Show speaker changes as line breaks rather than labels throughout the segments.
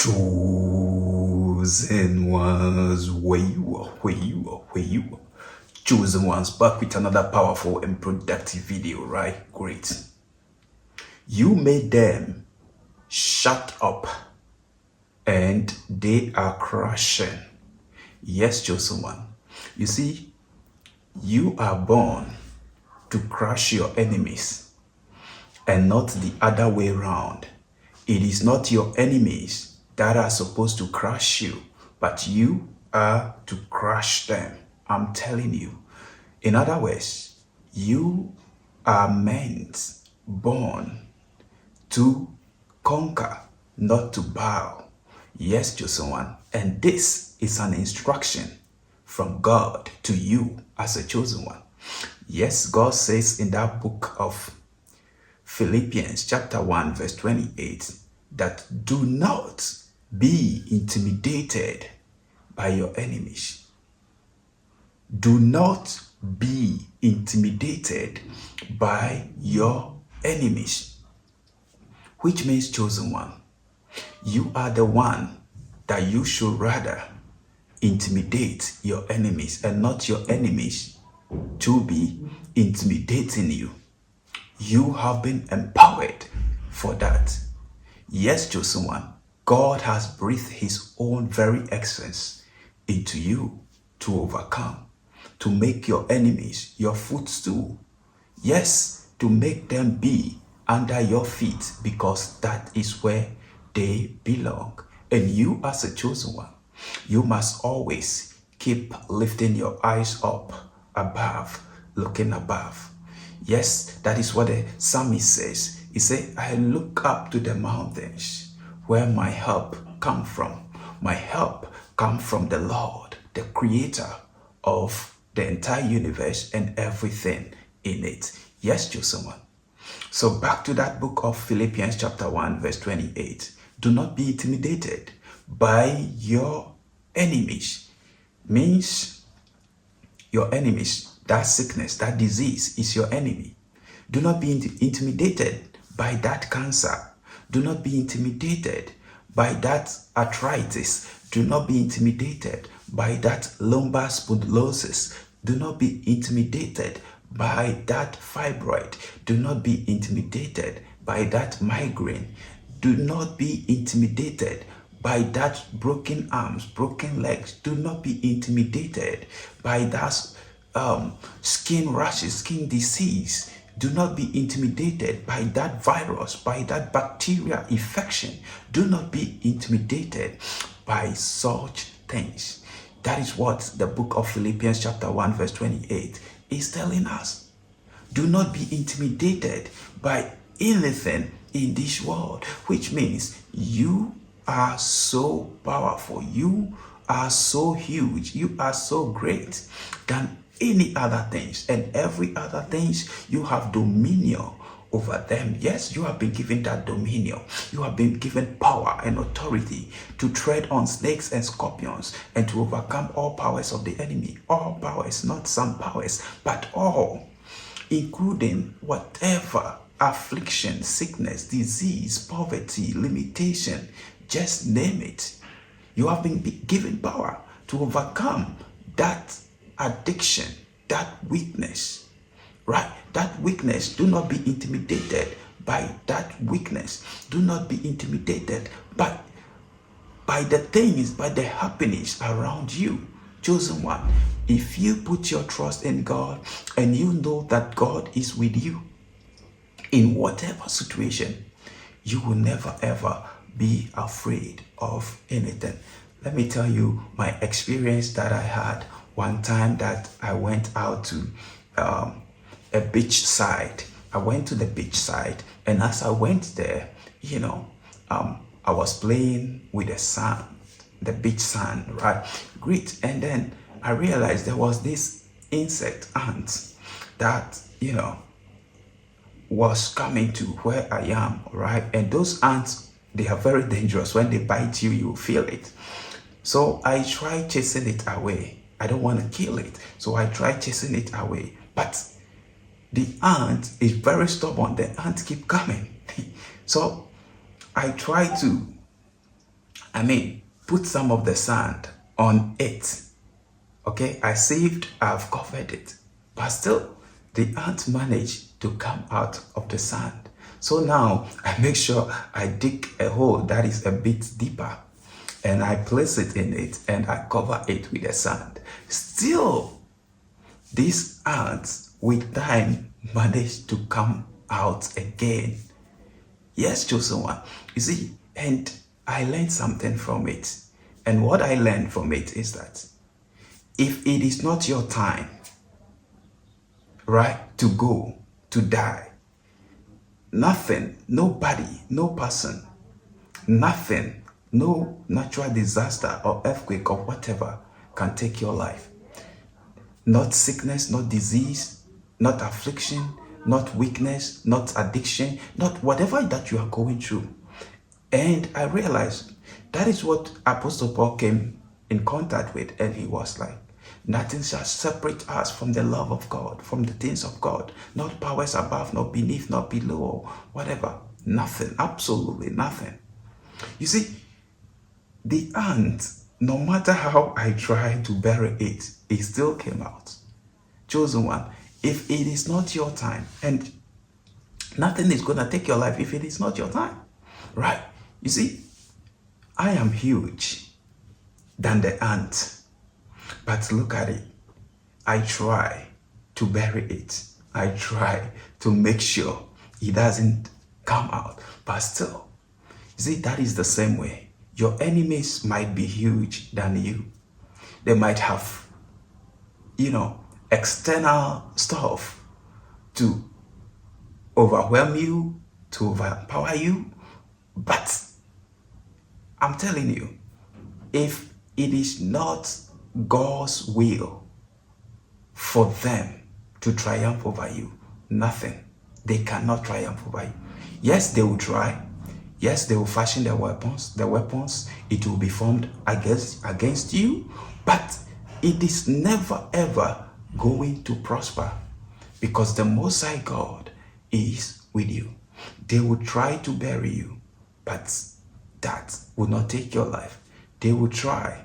Chosen ones, where you are, where you are, where you are. Chosen ones, back with another powerful and productive video, right? Great. You made them shut up and they are crushing. Yes, chosen one. You see, you are born to crush your enemies and not the other way around. It is not your enemies that are supposed to crush you, but you are to crush them. I'm telling you. In other words, you are meant, born to conquer, not to bow. Yes, chosen one. And this is an instruction from God to you as a chosen one. Yes, God says in that book of Philippians chapter 1 verse 28 that do not be intimidated by your enemies. Do not be intimidated by your enemies. Which means, chosen one, you are the one that you should rather intimidate your enemies and not your enemies to be intimidating you. You have been empowered for that. Yes, chosen one, God has breathed his own very essence into you to overcome, to make your enemies your footstool. Yes, to make them be under your feet, because that is where they belong. And you as a chosen one, you must always keep lifting your eyes up above, looking above. Yes, that is what the psalmist says. He said, I look up to the mountains where my help come from. My help come from the Lord, the creator of the entire universe and everything in it. Yes, chosen one. So back to that book of Philippians chapter 1 verse 28. Do not be intimidated by your enemies. Means your enemies, that sickness, that disease is your enemy. Do not be intimidated by that cancer. Do not be intimidated by that arthritis. Do not be intimidated by that lumbar spondylosis. Do not be intimidated by that fibroid. Do not be intimidated by that migraine. Do not be intimidated by that broken arms, broken legs. Do not be intimidated by that skin rashes, skin disease. Do not be intimidated by that virus, by that bacterial infection. Do not be intimidated by such things. That is what the book of Philippians chapter 1 verse 28 is telling us. Do not be intimidated by anything in this world, which means you are so powerful. You are so huge. You are so great than any other things, and every other things you have dominion over them. Yes, you have been given that dominion. You have been given power and authority to tread on snakes and scorpions and to overcome all powers of the enemy. All powers, not some powers, but all, including whatever affliction, sickness, disease, poverty, limitation, just name it. You have been given power to overcome that addiction, that weakness, right? That weakness. Do not be intimidated by that weakness. Do not be intimidated by the things, by the happenings around you. Chosen one, if you put your trust in God and you know that God is with you in whatever situation, you will never ever be afraid of anything. Let me tell you my experience that I had one time that I went out to a beach side. I went to the beach side, and as I went there, I was playing with the sand, the beach sand, right? Great. And then I realized there was this insect ant that, was coming to where I am, right? And those ants, they are very dangerous. When they bite you, you feel it. So I tried chasing it away. I don't want to kill it. So I tried chasing it away. But the ant is very stubborn. The ant keep coming. So I tried to put some of the sand on it. Okay, I've covered it, but still the ant managed to come out of the sand. So now I make sure I dig a hole that is a bit deeper and I place it in it and I cover it with the sand. Still, these ants with time managed to come out again. Yes, chosen one. You see, and I learned something from it. And what I learned from it is that if it is not your time, right, to go, to die, nothing, nobody, no person, nothing, no natural disaster or earthquake or whatever can take your life. Not sickness, not disease, not affliction, not weakness, not addiction, not whatever that you are going through. And I realized that is what Apostle Paul came in contact with, and he was like, nothing shall separate us from the love of God, from the things of God. Not powers above, not beneath, not below, whatever. Nothing, absolutely nothing. You see, the ant, no matter how I tried to bury it, it still came out. Chosen one, if it is not your time, and nothing is going to take your life if it is not your time, right? You see, I am huge than the ant. But look at it. I try to bury it. I try to make sure it doesn't come out. But still, you see, that is the same way. Your enemies might be huge than you. They might have, external stuff to overwhelm you, to overpower you. But I'm telling you, if it is not God's will for them to triumph over you, nothing. They cannot triumph over you. Yes, they will try. Yes, they will fashion their weapons. The weapons, it will be formed against you, but it is never ever going to prosper because the Most High God is with you. They will try to bury you, but that will not take your life. They will try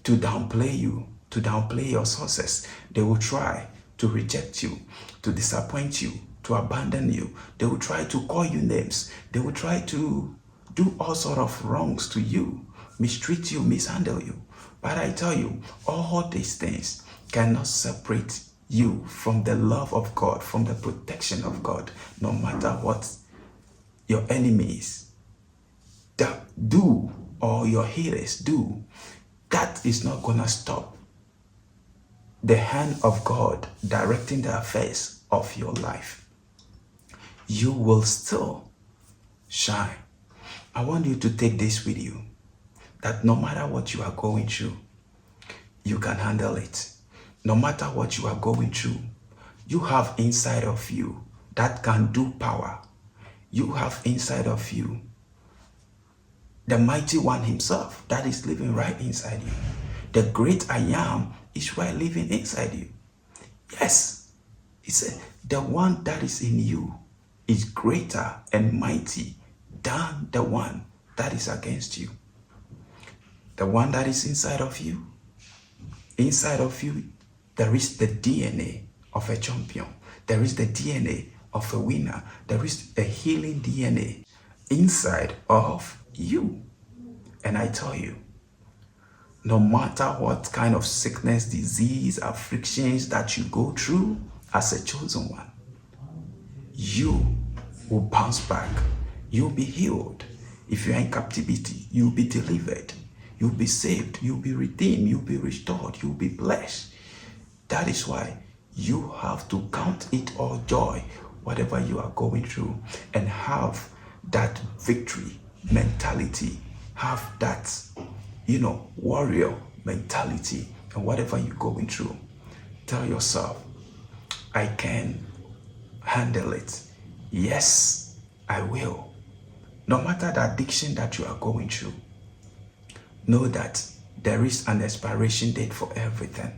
to downplay you, to downplay your success. They will try to reject you, to disappoint you, to abandon you. They will try to call you names. They will try to do all sort of wrongs to you, mistreat you, mishandle you. But I tell you, all these things cannot separate you from the love of God, from the protection of God, no matter what your enemies do or your haters do. That is not going to stop the hand of God directing the affairs of your life. You will still shine. I want you to take this with you, that no matter what you are going through, you can handle it. No matter what you are going through, you have inside of you that can do power. You have inside of you the mighty one himself that is living right inside you. The great I am is right living inside you. Yes, he said, the one that is in you is greater and mighty than the one that is against you. The one that is inside of you, there is the DNA of a champion. There is the DNA of a winner. There is a healing DNA inside of you. And I tell you, no matter what kind of sickness, disease, afflictions that you go through as a chosen one, you will bounce back. You'll be healed. If you're in captivity, you'll be delivered. You'll be saved. You'll be redeemed. You'll be restored. You'll be blessed. That is why you have to count it all joy, whatever you are going through, and have that victory mentality. Have that, warrior mentality. And whatever you're going through, tell yourself, I can handle it. Yes, I will. No matter the addiction that you are going through, know that there is an expiration date for everything.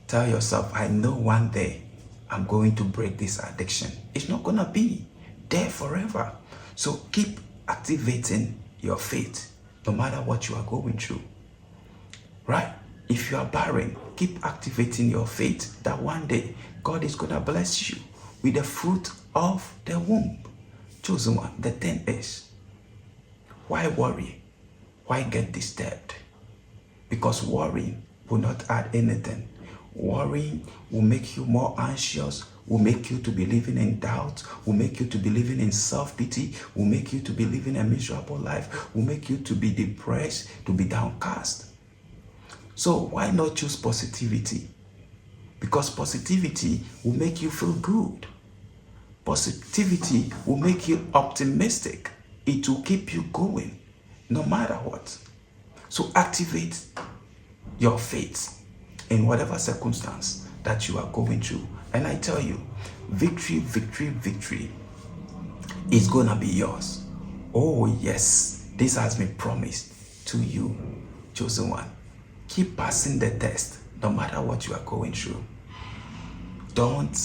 Tell yourself, I know one day I'm going to break this addiction. It's not going to be there forever. So keep activating your faith. no matter what you are going through. Right? If you are barren, keep activating your faith that one day God is going to bless you with the fruit of the womb. Chosen one. The thing is, why worry? Why get disturbed? Because worrying will not add anything. Worrying will make you more anxious, will make you to be living in doubt, will make you to be living in self-pity, will make you to be living a miserable life, will make you to be depressed, to be downcast. So why not choose positivity? Because positivity will make you feel good. Positivity will make you optimistic. It will keep you going no matter what. So activate your faith in whatever circumstance that you are going through. And I tell you, victory, victory, victory is going to be yours. Oh yes, this has been promised to you, chosen one. Keep passing the test no matter what you are going through. Don't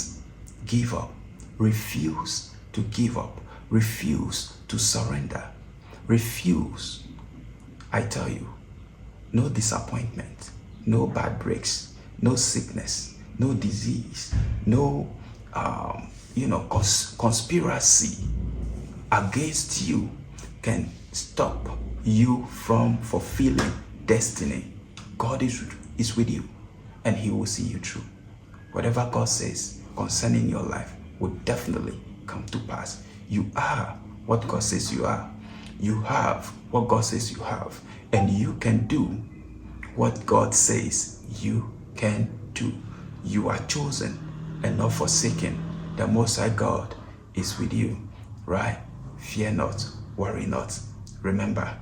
give up. Refuse to give up. Refuse to surrender. Refuse. I tell you, no disappointment, no bad breaks, no sickness, no disease, no conspiracy against you can stop you from fulfilling destiny. God is with you, and he will see you through. Whatever God says concerning your life will definitely come to pass. You are what God says you are. You have what God says you have. And you can do what God says you can do. You are chosen and not forsaken. The Most High God is with you, right? Fear not, worry not. Remember,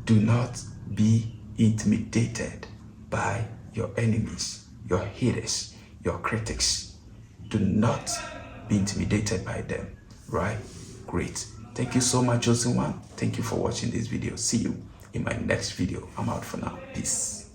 do not be intimidated by your enemies, your haters, your critics. Do not be intimidated by them, right? Great. Thank you so much, chosen one. Thank you for watching this video. See you in my next video. I'm out for now. Peace.